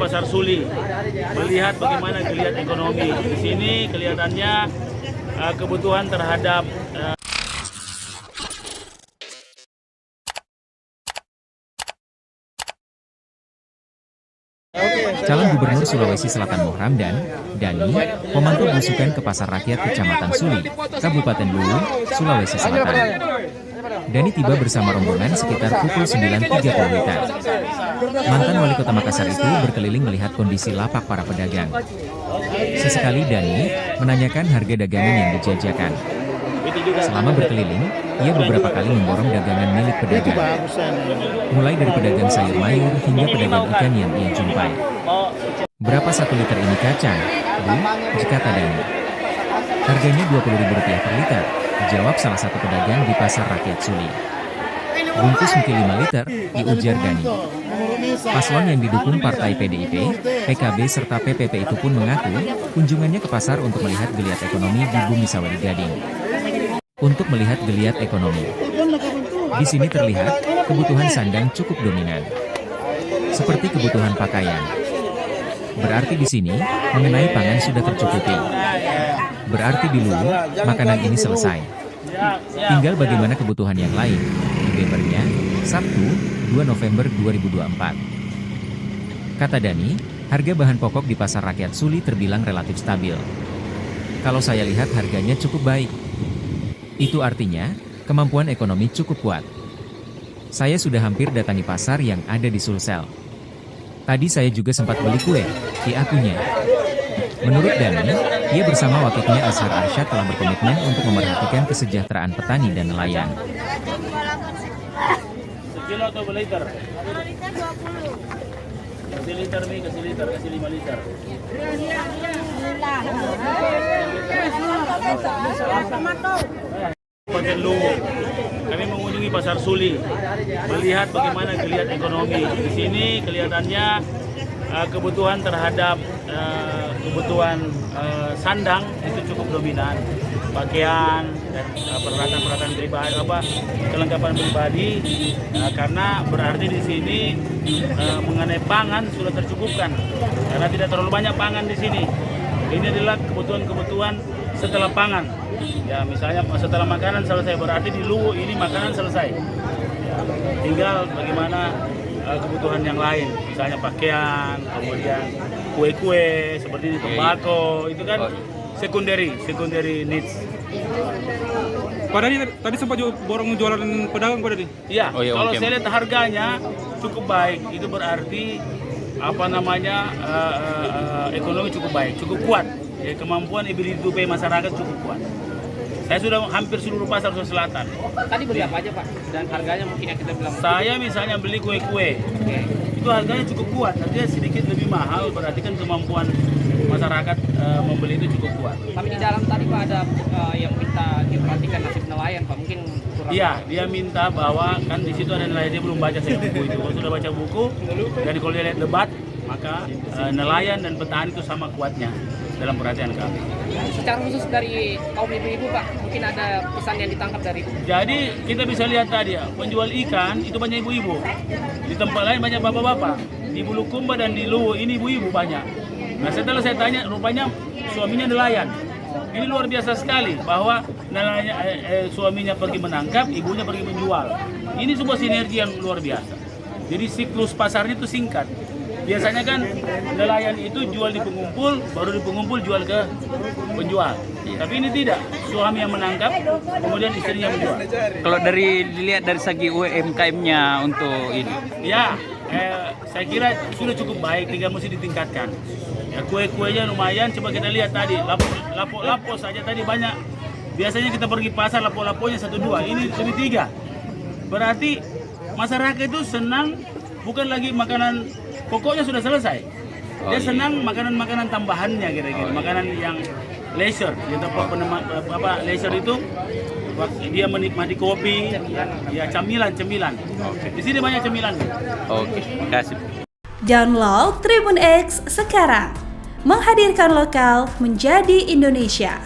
Pasar Suli, melihat bagaimana geliat ekonomi. Di sini kelihatannya kebutuhan terhadap Calon Gubernur Sulawesi Selatan Muhramdan, Dani, memantau belusukan ke Pasar Rakyat Kecamatan Suli, Kabupaten Luwu, Sulawesi Selatan. Dani tiba bersama rombongan sekitar pukul 9.30 WITA. Mantan Wali Kota Makassar itu berkeliling melihat kondisi lapak para pedagang. Sesekali Dani menanyakan harga dagangan yang dijajakan. Selama berkeliling, ia beberapa kali memborong dagangan milik pedagang. Mulai dari pedagang sayur mayur hingga pedagang ikan yang ia jumpai. Berapa 1 liter ini kacang, Bu? Kata Dani. Harganya Rp20.000 per liter, jawab salah satu pedagang di Pasar Rakyat Suli. Bungkus mungkin 5 liter, diujar Dani. Paslon yang didukung partai PDIP, PKB serta PPP itu pun mengaku kunjungannya ke pasar untuk melihat geliat ekonomi di Bumi Sawari Gading. Untuk melihat geliat ekonomi, di sini terlihat kebutuhan sandang cukup dominan, seperti kebutuhan pakaian. Berarti di sini mengenai pangan sudah tercukupi. Berarti di Luwu makanan ini selesai. Tinggal bagaimana kebutuhan yang lain. Bebernya, Sabtu, 2 November 2024. Kata Dani, harga bahan pokok di Pasar Rakyat Suli terbilang relatif stabil. Kalau saya lihat harganya cukup baik. Itu artinya, kemampuan ekonomi cukup kuat. Saya sudah hampir datangi pasar yang ada di Sulsel. Tadi saya juga sempat beli kue, diakunya. Menurut Dani, ia bersama wakilnya Azhar Arsyad telah berkomitmen untuk memerhatikan kesejahteraan petani dan nelayan. sekilo atau berliter? Liter 20. Kasih liter nih, kasih liter, kasih 5 liter. Kabupaten Luwu, kami mengunjungi Pasar Suli, melihat bagaimana geliat ekonomi. Di sini kelihatannya kebutuhan terhadap kebutuhan sandang itu cukup dominan. Pakaian dan peralatan-peralatan pribadi, kelengkapan pribadi, karena berarti di sini mengenai pangan sudah tercukupkan, karena tidak terlalu banyak pangan di sini. Ini adalah kebutuhan-kebutuhan setelah pangan. Ya, misalnya setelah makanan selesai, berarti di Luwu ini makanan selesai. Ya, tinggal bagaimana kebutuhan yang lain, misalnya pakaian, kemudian kue-kue seperti ini, tembakau, itu kan secondary needs. Pak Dani, tadi sempat borong jualan pedagang Pak Dani? Iya, kalau saya lihat harganya cukup baik, itu berarti ekonomi cukup baik, cukup kuat. Ya, kemampuan beli hidup masyarakat cukup kuat. Saya sudah hampir seluruh pasar Sulawesi Selatan. Tadi beli apa aja Pak? Dan harganya mungkin yang kita bilang. Saya misalnya beli kue-kue, itu harganya cukup kuat. Artinya sedikit lebih mahal, berarti kan kemampuan masyarakat membeli itu cukup kuat. Tapi di dalam tadi Pak ada yang minta diperhatikan nasib nelayan Pak, mungkin kurang. Iya, dia minta bahwa kan di situ ada nelayan, dia belum baca saya buku itu. Kalau sudah baca buku, dan kalau dia lihat debat, maka nelayan dan petani itu sama kuatnya dalam perhatian kami. Secara khusus dari kaum ibu-ibu Pak, mungkin ada pesan yang ditangkap dari itu. Jadi kita bisa lihat tadi ya, penjual ikan itu banyak ibu-ibu. Di tempat lain banyak bapak-bapak. Di Bulukumba dan di Luwu ini ibu-ibu banyak. Nah, setelah saya tanya, rupanya suaminya nelayan. Ini luar biasa sekali bahwa nelayan, suaminya pergi menangkap, ibunya pergi menjual. Ini sebuah sinergi yang luar biasa. Jadi siklus pasarnya itu singkat. Biasanya kan nelayan itu jual di pengumpul, baru di pengumpul jual ke penjual. Tapi ini tidak, suami yang menangkap, kemudian istrinya menjual. Kalau dilihat dari segi UMKM-nya untuk ini, ya, saya kira sudah cukup baik, tinggal mesti ditingkatkan. Ya, kue-kuenya lumayan, coba kita lihat tadi, lapo-lapo saja tadi banyak. Biasanya kita pergi pasar, lapo-laponya 1-2, ini lebih 3. Berarti masyarakat itu senang, bukan lagi makanan pokoknya sudah selesai. Dia senang makanan-makanan tambahannya kira-kira, makanan yang leisure. Yang leisure itu dia menikmati kopi, ya cemilan. Di sini banyak cemilan. Oke, kasih. Download Tribun X sekarang, menghadirkan lokal menjadi Indonesia.